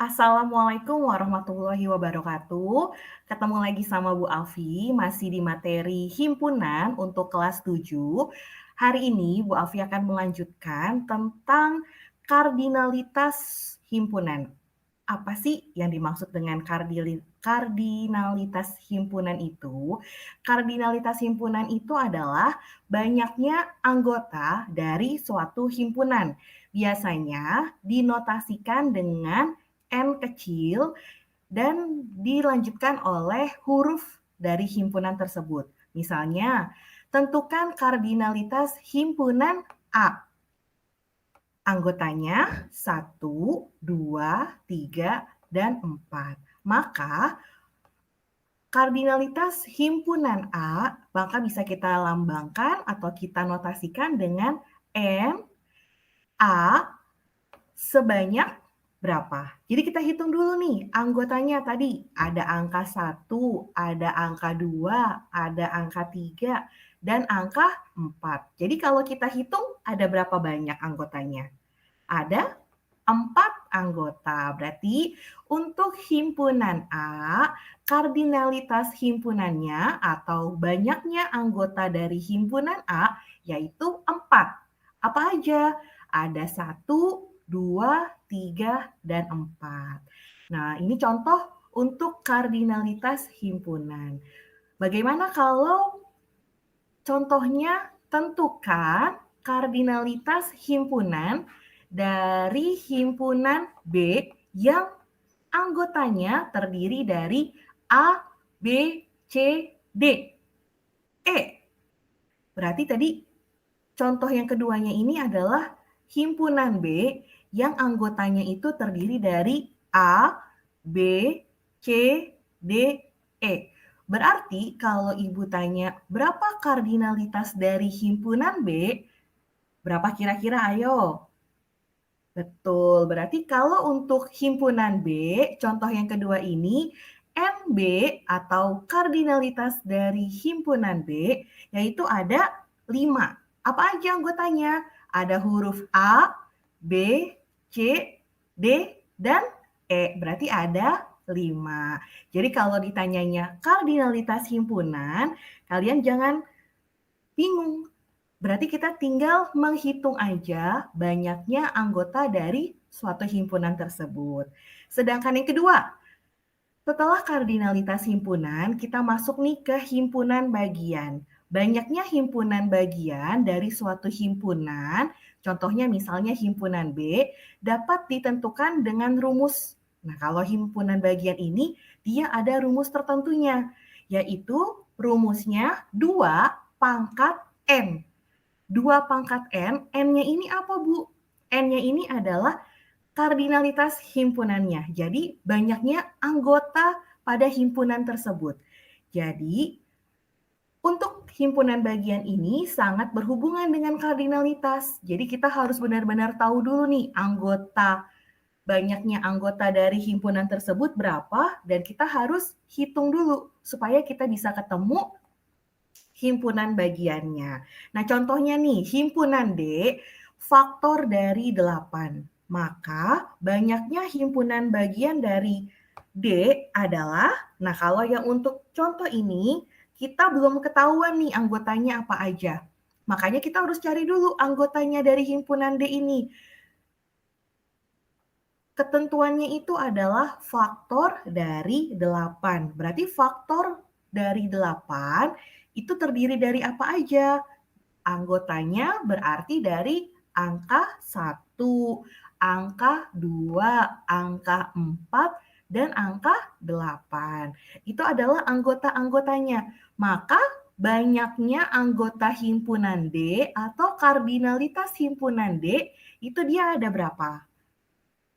Assalamualaikum warahmatullahi wabarakatuh. Ketemu lagi sama Bu Alfi, masih di materi himpunan untuk kelas 7. Hari ini Bu Alfi akan melanjutkan tentang kardinalitas himpunan. Apa sih yang dimaksud dengan kardinalitas himpunan itu? Kardinalitas himpunan itu adalah banyaknya anggota dari suatu himpunan. Biasanya dinotasikan dengan N kecil dan dilanjutkan oleh huruf dari himpunan tersebut. Misalnya, tentukan kardinalitas himpunan A. Anggotanya 1, 2, 3, dan 4. Maka kardinalitas himpunan A maka bisa kita lambangkan atau kita notasikan dengan N A sebanyak berapa. Jadi kita hitung dulu nih anggotanya tadi. Ada angka 1, ada angka 2, ada angka 3, dan angka 4. Jadi kalau kita hitung ada berapa banyak anggotanya? Ada 4 anggota. Berarti untuk himpunan A, kardinalitas himpunannya atau banyaknya anggota dari himpunan A yaitu 4. Apa aja? Ada 1, 2, 3, dan 4. Nah, ini contoh untuk kardinalitas himpunan. Bagaimana kalau contohnya tentukan kardinalitas himpunan dari himpunan B yang anggotanya terdiri dari A, B, C, D, E. Berarti tadi contoh yang keduanya ini adalah himpunan B yang anggotanya itu terdiri dari A, B, C, D, E. Berarti kalau Ibu tanya berapa kardinalitas dari himpunan B, berapa kira-kira? Ayo. Betul, berarti kalau untuk himpunan B, contoh yang kedua ini, NB atau kardinalitas dari himpunan B, yaitu ada 5. Apa aja anggotanya? Ada huruf A, B, C, D, dan E. Berarti ada 5. Jadi kalau ditanyanya kardinalitas himpunan, kalian jangan bingung. Berarti kita tinggal menghitung aja banyaknya anggota dari suatu himpunan tersebut. Sedangkan yang kedua, setelah kardinalitas himpunan, kita masuk nih ke himpunan bagian. Banyaknya himpunan bagian dari suatu himpunan, contohnya misalnya himpunan B, dapat ditentukan dengan rumus. Nah, kalau himpunan bagian ini, dia ada rumus tertentunya, yaitu rumusnya 2 pangkat N. 2 pangkat N, N-nya ini apa, Bu? N-nya ini adalah kardinalitas himpunannya. Jadi banyaknya anggota pada himpunan tersebut. Jadi untuk himpunan bagian ini sangat berhubungan dengan kardinalitas. Jadi kita harus benar-benar tahu dulu nih banyaknya anggota dari himpunan tersebut berapa dan kita harus hitung dulu supaya kita bisa ketemu himpunan bagiannya. Nah, contohnya nih, himpunan D, faktor dari 8. Maka, banyaknya himpunan bagian dari D adalah, nah kalau yang untuk contoh ini, kita belum ketahuan nih anggotanya apa aja. Makanya kita harus cari dulu anggotanya dari himpunan D ini. Ketentuannya itu adalah faktor dari 8. Berarti faktor dari 8 itu terdiri dari apa aja? Anggotanya berarti dari angka 1, angka 2, angka 4, dan angka 8. Itu adalah anggota-anggotanya. Maka banyaknya anggota himpunan D atau kardinalitas himpunan D itu dia ada berapa?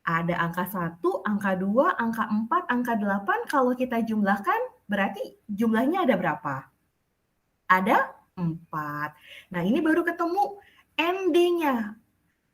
Ada angka 1, angka 2, angka 4, angka 8. Kalau kita jumlahkan berarti jumlahnya ada berapa? Ada 4. Nah, ini baru ketemu ND-nya.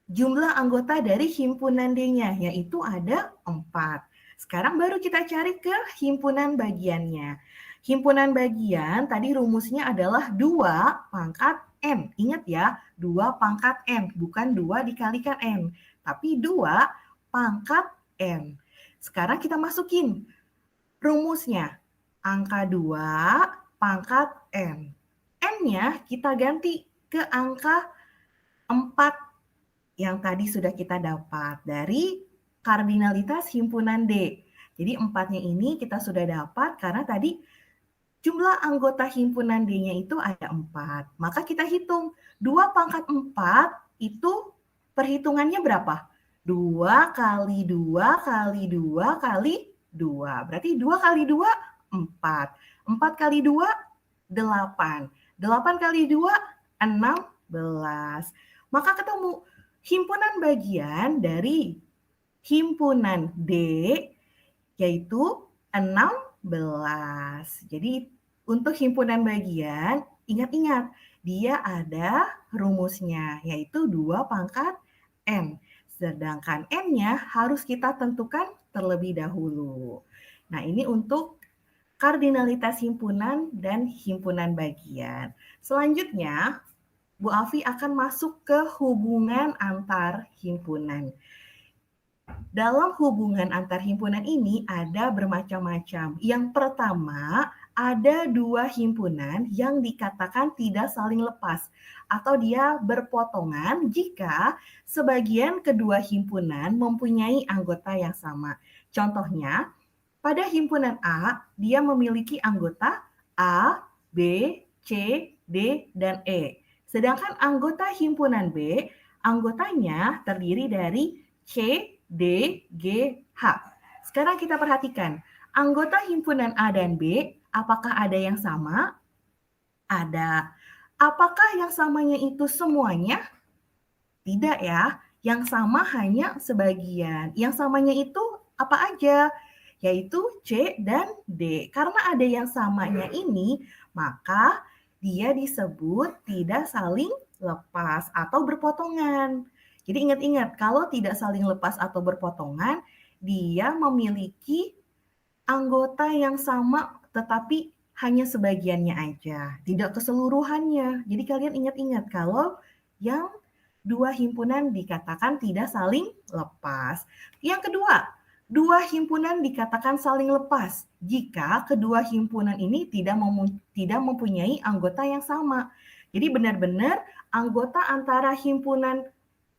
Jumlah anggota dari himpunan D-nya, yaitu ada 4. Sekarang baru kita cari ke himpunan bagiannya. Himpunan bagian tadi rumusnya adalah 2 pangkat N. Ingat ya, 2 pangkat N, bukan 2 dikalikan N. Tapi 2 pangkat N. Sekarang kita masukin rumusnya. Angka 2 pangkat N. N-nya kita ganti ke angka 4 yang tadi sudah kita dapat dari kardinalitas himpunan D. Jadi 4-nya ini kita sudah dapat karena tadi jumlah anggota himpunan D-nya itu ada 4. Maka kita hitung 2 pangkat 4 itu perhitungannya berapa? 2 kali 2 kali 2 kali 2. Berarti 2 kali 2, 4. 4 kali 2, 8. 8 kali 2, 16. Maka ketemu himpunan bagian dari himpunan D yaitu 16. Jadi untuk himpunan bagian, ingat-ingat, dia ada rumusnya, yaitu 2 pangkat N. Sedangkan N-nya harus kita tentukan terlebih dahulu. Nah, ini untuk kardinalitas himpunan dan himpunan bagian. Selanjutnya, Bu Afi akan masuk ke hubungan antar himpunan. Dalam hubungan antar himpunan ini ada bermacam-macam. Yang pertama, ada 2 himpunan yang dikatakan tidak saling lepas atau dia berpotongan jika sebagian kedua himpunan mempunyai anggota yang sama. Contohnya, pada himpunan A, dia memiliki anggota A, B, C, D, dan E. Sedangkan anggota himpunan B, anggotanya terdiri dari C, D, G, H. Sekarang kita perhatikan, anggota himpunan A dan B, apakah ada yang sama? Ada. Apakah yang samanya itu semuanya? Tidak ya, yang sama hanya sebagian. Yang samanya itu apa aja? Yaitu C dan D. Karena ada yang samanya ini, maka dia disebut tidak saling lepas atau berpotongan. Jadi ingat-ingat, kalau tidak saling lepas atau berpotongan, dia memiliki anggota yang sama tetapi hanya sebagiannya aja, tidak keseluruhannya. Jadi kalian ingat-ingat kalau yang 2 himpunan dikatakan tidak saling lepas. Yang kedua, 2 himpunan dikatakan saling lepas jika kedua himpunan ini tidak mempunyai anggota yang sama. Jadi benar-benar anggota antara himpunan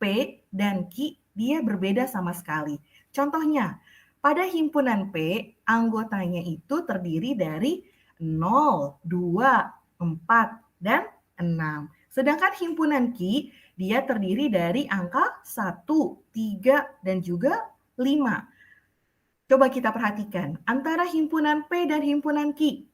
P dan Q dia berbeda sama sekali. Contohnya, pada himpunan P, anggotanya itu terdiri dari 0, 2, 4, dan 6. Sedangkan himpunan Q, dia terdiri dari angka 1, 3, dan juga 5. Coba kita perhatikan, antara himpunan P dan himpunan Q,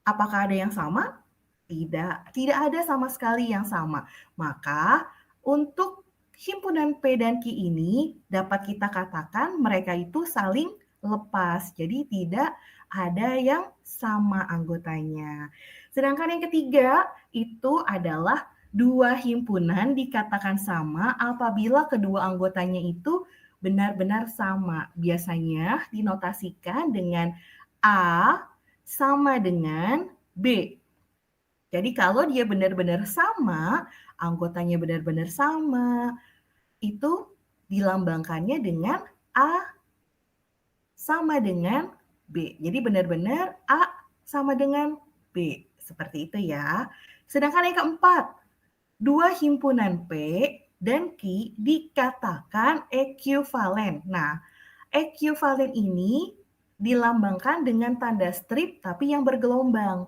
apakah ada yang sama? Tidak, tidak ada sama sekali yang sama. Maka untuk himpunan P dan Q ini dapat kita katakan mereka itu saling lepas. Jadi tidak ada yang sama anggotanya. Sedangkan yang ketiga itu adalah 2 himpunan dikatakan sama apabila kedua anggotanya itu benar-benar sama. Biasanya dinotasikan dengan A sama dengan B. Jadi kalau dia benar-benar sama, anggotanya benar-benar sama, itu dilambangkannya dengan A sama dengan B. Jadi benar-benar A sama dengan B. Seperti itu ya. Sedangkan yang keempat, 2 himpunan P dan Q dikatakan ekuivalen. Nah, ekuivalen ini dilambangkan dengan tanda strip tapi yang bergelombang.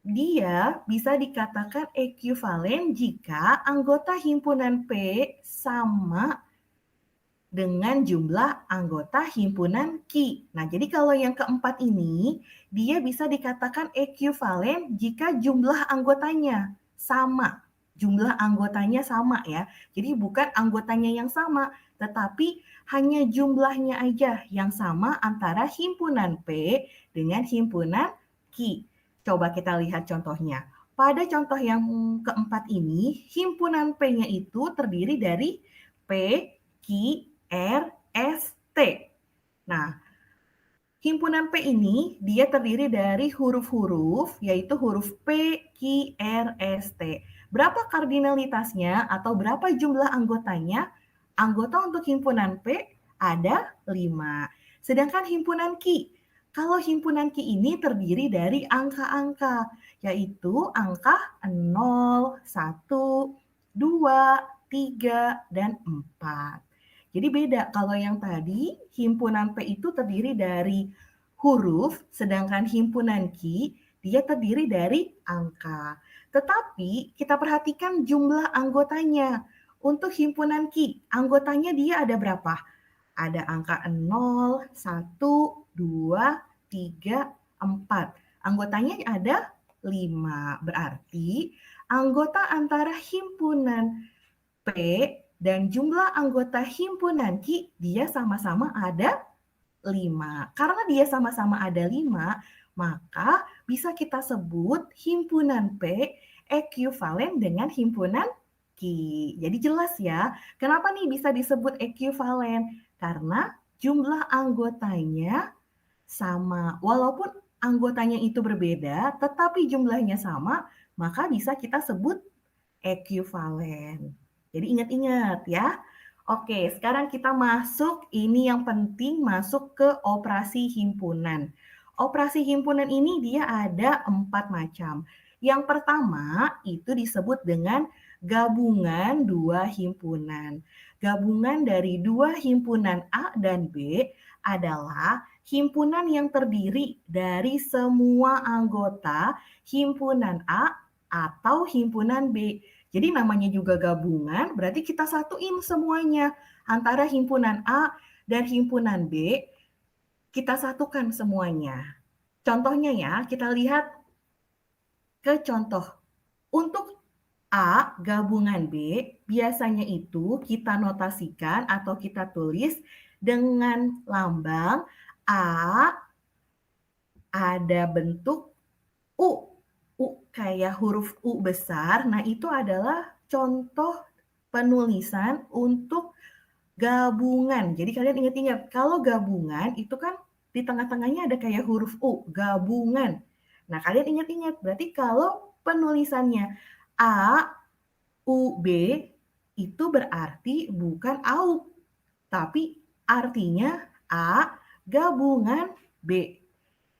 Dia bisa dikatakan ekuivalen jika anggota himpunan P sama dengan jumlah anggota himpunan Q. Nah, jadi kalau yang keempat ini, dia bisa dikatakan ekuivalen jika jumlah anggotanya sama. Jumlah anggotanya sama ya. Jadi bukan anggotanya yang sama, tetapi hanya jumlahnya aja yang sama antara himpunan P dengan himpunan Q. Coba kita lihat contohnya. Pada contoh yang keempat ini, himpunan P-nya itu terdiri dari P, Q, R, S, T. Nah, himpunan P ini dia terdiri dari huruf-huruf, yaitu huruf P, Q, R, S, T. Berapa kardinalitasnya atau berapa jumlah anggotanya? Anggota untuk himpunan P ada 5. Sedangkan himpunan Ki, kalau himpunan Ki ini terdiri dari angka-angka, yaitu angka 0, 1, 2, 3, dan 4. Jadi beda, kalau yang tadi himpunan P itu terdiri dari huruf, sedangkan himpunan Ki dia terdiri dari angka. Tetapi kita perhatikan jumlah anggotanya. Untuk himpunan Ki, anggotanya dia ada berapa? Ada angka 0, 1, 2, 3, 4. Anggotanya ada 5. Berarti anggota antara himpunan P dan jumlah anggota himpunan Ki dia sama-sama ada 5. Karena dia sama-sama ada 5, maka bisa kita sebut himpunan P ekuivalen dengan himpunan Ki. Jadi jelas ya, kenapa nih bisa disebut ekuivalen? Karena jumlah anggotanya sama. Walaupun anggotanya itu berbeda, tetapi jumlahnya sama, maka bisa kita sebut ekuivalen. Jadi ingat-ingat ya. Oke, sekarang kita masuk, ini yang penting masuk ke operasi himpunan. Operasi himpunan ini dia ada 4 macam. Yang pertama itu disebut dengan gabungan dua himpunan. Gabungan dari dua himpunan A dan B adalah himpunan yang terdiri dari semua anggota himpunan A atau himpunan B. Jadi namanya juga gabungan, berarti kita satuin semuanya. Antara himpunan A dan himpunan B, kita satukan semuanya. Contohnya ya, kita lihat ke contoh. Untuk A gabungan B, biasanya itu kita notasikan atau kita tulis dengan lambang A ada bentuk U. U kayak huruf U besar. Nah, itu adalah contoh penulisan untuk gabungan. Jadi kalian ingat-ingat, kalau gabungan itu kan di tengah-tengahnya ada kayak huruf U, gabungan. Nah, kalian ingat-ingat, berarti kalau penulisannya A, U, B, itu berarti bukan AUK, tapi artinya A gabungan B.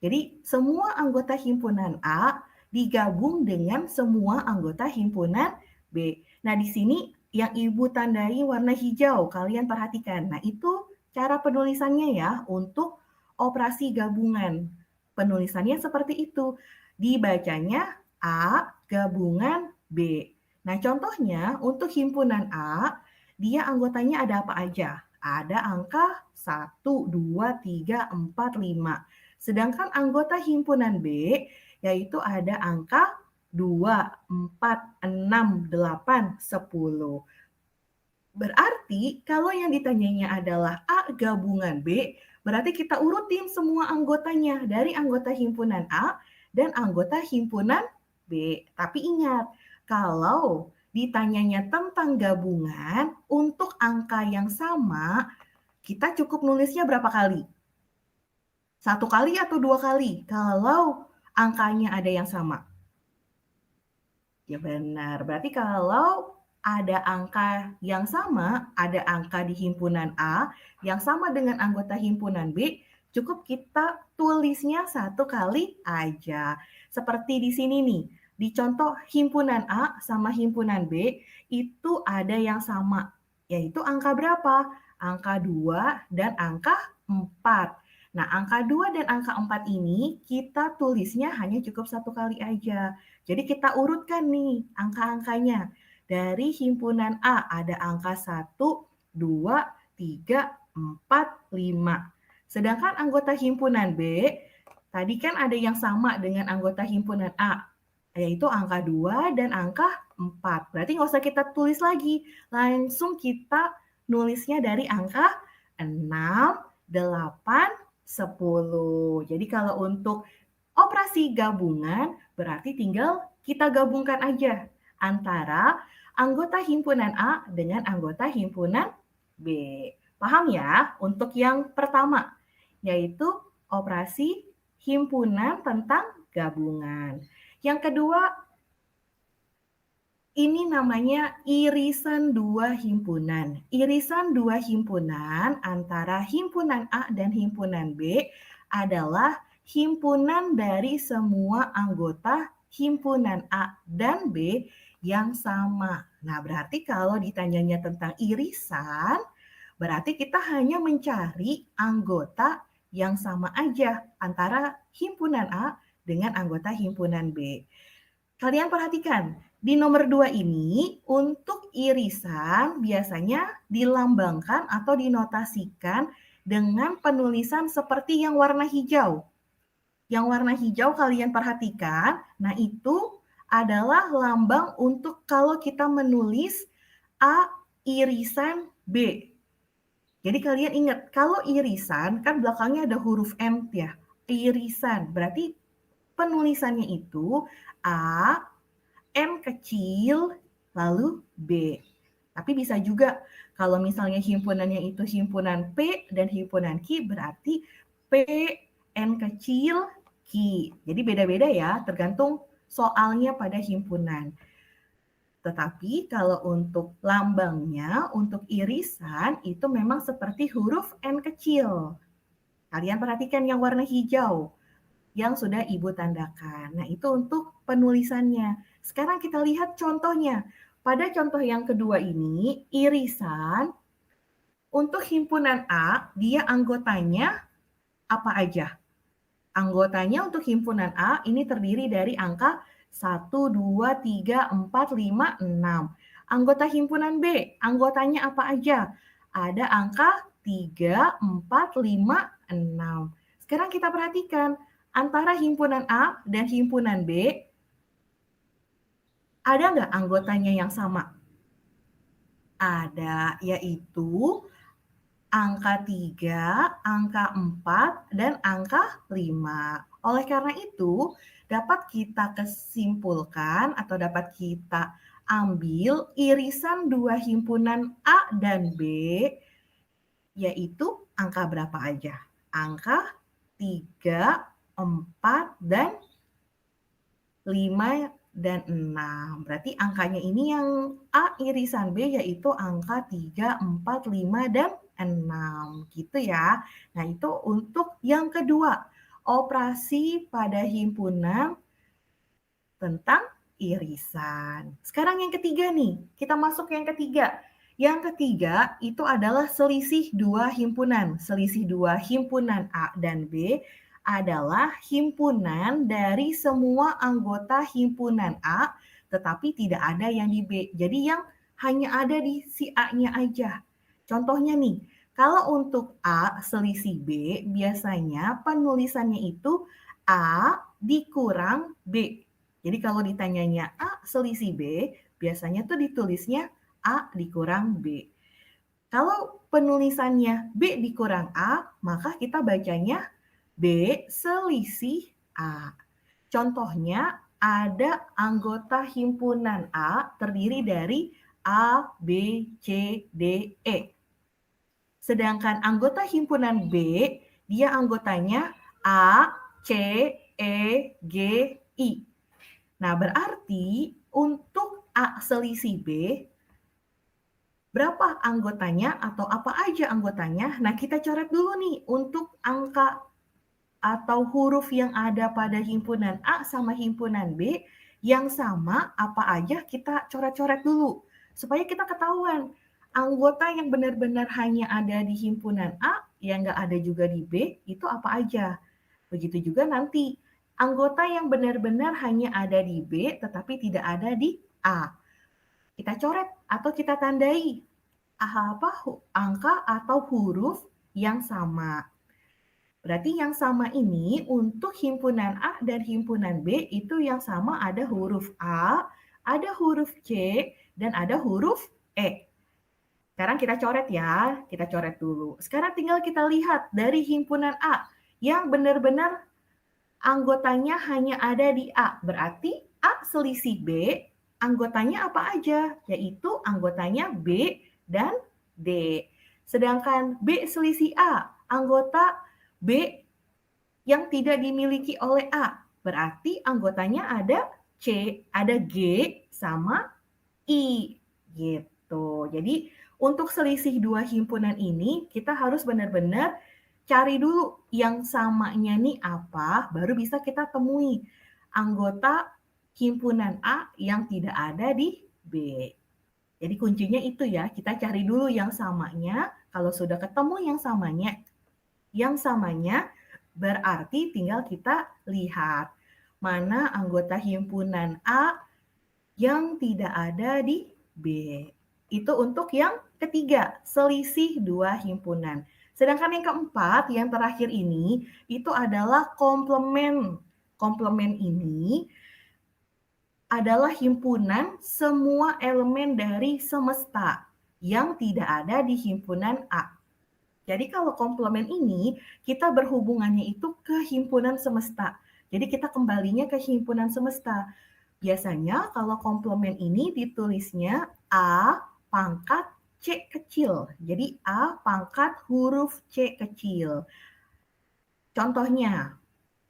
Jadi semua anggota himpunan A digabung dengan semua anggota himpunan B. Nah, di sini yang Ibu tandai warna hijau, kalian perhatikan. Nah, itu cara penulisannya ya untuk operasi gabungan. Penulisannya seperti itu. Dibacanya A gabungan B. Nah, contohnya untuk himpunan A, dia anggotanya ada apa aja? Ada angka 1, 2, 3, 4, 5. Sedangkan anggota himpunan B yaitu ada angka 2, 4, 6, 8, 10. Berarti kalau yang ditanyanya adalah A gabungan B, berarti kita urutin semua anggotanya dari anggota himpunan A dan anggota himpunan B. Tapi ingat, kalau ditanyanya tentang gabungan, untuk angka yang sama, kita cukup nulisnya berapa kali? 1 kali atau 2 kali kalau angkanya ada yang sama? Ya benar, berarti kalau ada angka yang sama, ada angka di himpunan A yang sama dengan anggota himpunan B, cukup kita tulisnya 1 kali aja. Seperti di sini nih, di contoh himpunan A sama himpunan B itu ada yang sama, yaitu angka berapa? Angka 2 dan angka 4. Nah, angka 2 dan angka 4 ini kita tulisnya hanya cukup 1 kali aja. Jadi kita urutkan nih angka-angkanya. Dari himpunan A ada angka 1, 2, 3, 4, 5. Sedangkan anggota himpunan B, tadi kan ada yang sama dengan anggota himpunan A, yaitu angka 2 dan angka 4. Berarti nggak usah kita tulis lagi, langsung kita nulisnya dari angka 6, 8, 10. Jadi kalau untuk operasi gabungan berarti tinggal kita gabungkan aja antara anggota himpunan A dengan anggota himpunan B. Paham ya? Untuk yang pertama, yaitu operasi himpunan tentang gabungan. Yang kedua, Ini namanya irisan dua himpunan. Irisan dua himpunan antara himpunan A dan himpunan B adalah himpunan dari semua anggota himpunan A dan B yang sama. Nah, berarti kalau ditanyanya tentang irisan, berarti kita hanya mencari anggota yang sama aja antara himpunan A dengan anggota himpunan B. Kalian perhatikan, di nomor 2 ini untuk irisan biasanya dilambangkan atau dinotasikan dengan penulisan seperti yang warna hijau. Yang warna hijau kalian perhatikan, nah itu adalah lambang untuk kalau kita menulis A irisan B. Jadi kalian ingat, kalau irisan kan belakangnya ada huruf M ya, irisan. Berarti penulisannya itu A, M kecil, lalu B. Tapi bisa juga kalau misalnya himpunannya itu himpunan P dan himpunan Q, berarti P, N kecil, Q. Jadi beda-beda ya, tergantung soalnya pada himpunan. Tetapi kalau untuk lambangnya, untuk irisan, itu memang seperti huruf N kecil. Kalian perhatikan yang warna hijau yang sudah Ibu tandakan. Nah, itu untuk penulisannya. Sekarang kita lihat contohnya. Pada contoh yang kedua ini, irisan untuk himpunan A, dia anggotanya apa aja? Anggotanya untuk himpunan A ini terdiri dari angka 1, 2, 3, 4, 5, 6. Anggota himpunan B, anggotanya apa aja? Ada angka 3, 4, 5, 6. Sekarang kita perhatikan, antara himpunan A dan himpunan B, ada nggak anggotanya yang sama? Ada, yaitu angka 3, angka 4, dan angka 5. Oleh karena itu, dapat kita kesimpulkan atau dapat kita ambil irisan dua himpunan A dan B, yaitu angka berapa aja? Angka 3, 4, dan 5 dan 6. Berarti angkanya ini yang A irisan B yaitu angka 3, 4, 5, dan 6. Gitu ya. Nah, itu untuk yang kedua, operasi pada himpunan tentang irisan. Sekarang yang ketiga nih, kita masuk yang ketiga. Yang ketiga itu adalah selisih dua himpunan. Selisih dua himpunan A dan B adalah himpunan dari semua anggota himpunan A, tetapi tidak ada yang di B. Jadi yang hanya ada di si A-nya aja. Contohnya nih, kalau untuk A selisih B, biasanya penulisannya itu A dikurang B. Jadi kalau ditanyanya A selisih B, biasanya tuh ditulisnya A dikurang B. Kalau penulisannya B dikurang A, maka kita bacanya B selisih A. Contohnya ada anggota himpunan A terdiri dari A, B, C, D, E. Sedangkan anggota himpunan B, dia anggotanya A, C, E, G, I. Nah, berarti untuk A selisih B, berapa anggotanya atau apa aja anggotanya? Nah, kita coret dulu nih untuk angka atau huruf yang ada pada himpunan A sama himpunan B yang sama apa aja kita coret-coret dulu supaya kita ketahuan anggota yang benar-benar hanya ada di himpunan A yang nggak ada juga di B itu apa aja. Begitu juga nanti anggota yang benar-benar hanya ada di B tetapi tidak ada di A. Kita coret atau kita tandai angka atau huruf yang sama. Berarti yang sama ini untuk himpunan A dan himpunan B itu yang sama ada huruf A, ada huruf C, dan ada huruf E. Sekarang kita coret ya, kita coret dulu. Sekarang tinggal kita lihat dari himpunan A yang benar-benar anggotanya hanya ada di A. Berarti A selisih B, anggotanya apa aja? Yaitu anggotanya B dan D. Sedangkan B selisih A, anggota B yang tidak dimiliki oleh A. Berarti anggotanya ada C, ada G, sama I, gitu. Jadi untuk selisih dua himpunan ini, kita harus benar-benar cari dulu yang samanya nih apa, baru bisa kita temui anggota himpunan A yang tidak ada di B. Jadi kuncinya itu ya, kita cari dulu yang samanya, kalau sudah ketemu yang samanya berarti tinggal kita lihat mana anggota himpunan A yang tidak ada di B. Itu untuk yang ketiga, selisih dua himpunan. Sedangkan yang keempat, yang terakhir ini, itu adalah komplement. Komplement ini adalah himpunan semua elemen dari semesta yang tidak ada di himpunan A. Jadi kalau komplement ini, kita berhubungannya itu ke himpunan semesta. Jadi kita kembalinya ke himpunan semesta. Biasanya kalau komplement ini ditulisnya A pangkat C kecil. Jadi A pangkat huruf C kecil. Contohnya,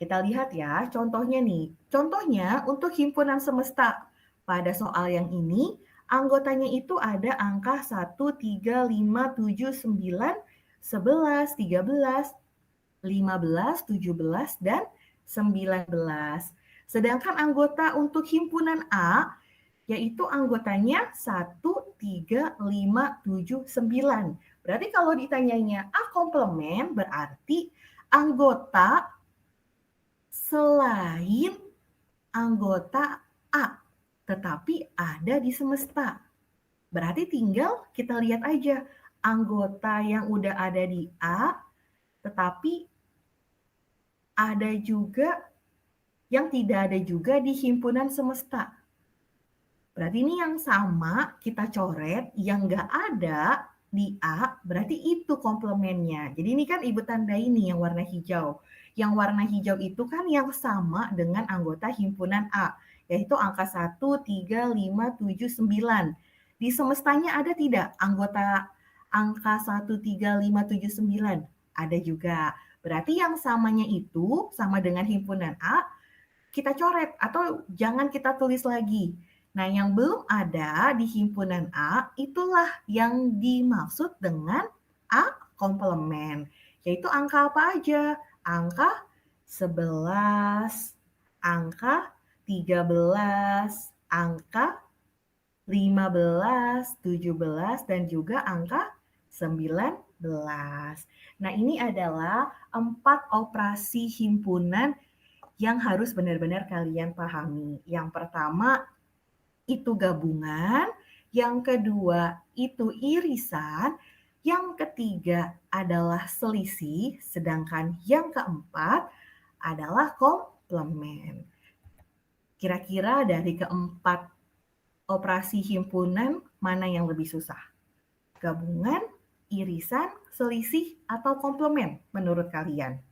kita lihat ya, contohnya nih. Contohnya untuk himpunan semesta. Pada soal yang ini, anggotanya itu ada angka 1, 3, 5, 7, 9, 11, 13, 15, 17, dan 19. Sedangkan anggota untuk himpunan A, yaitu anggotanya 1, 3, 5, 7, 9. Berarti kalau ditanyanya A komplement, berarti anggota selain anggota A, tetapi ada di semesta. Berarti tinggal kita lihat aja anggota yang udah ada di A, tetapi ada juga yang tidak ada juga di himpunan semesta. Berarti ini yang sama kita coret, yang nggak ada di A, berarti itu komplemennya. Jadi ini kan ibu tanda ini yang warna hijau. Yang warna hijau itu kan yang sama dengan anggota himpunan A, yaitu angka 1, 3, 5, 7, 9. Di semestanya ada tidak anggota angka 1, 3, 5, 7, 9? Ada juga. Berarti yang samanya itu sama dengan himpunan A, kita coret atau jangan kita tulis lagi. Nah, yang belum ada di himpunan A, itulah yang dimaksud dengan A komplement. Yaitu angka apa aja? Angka 11, angka 13, angka 15, 17, dan juga angka 19. Nah, ini adalah 4 operasi himpunan yang harus benar-benar kalian pahami. Yang pertama itu gabungan, yang kedua itu irisan, yang ketiga adalah selisih, sedangkan yang keempat adalah komplement. Kira-kira dari keempat operasi himpunan mana yang lebih susah? Gabungan, irisan, selisih, atau komplement menurut kalian?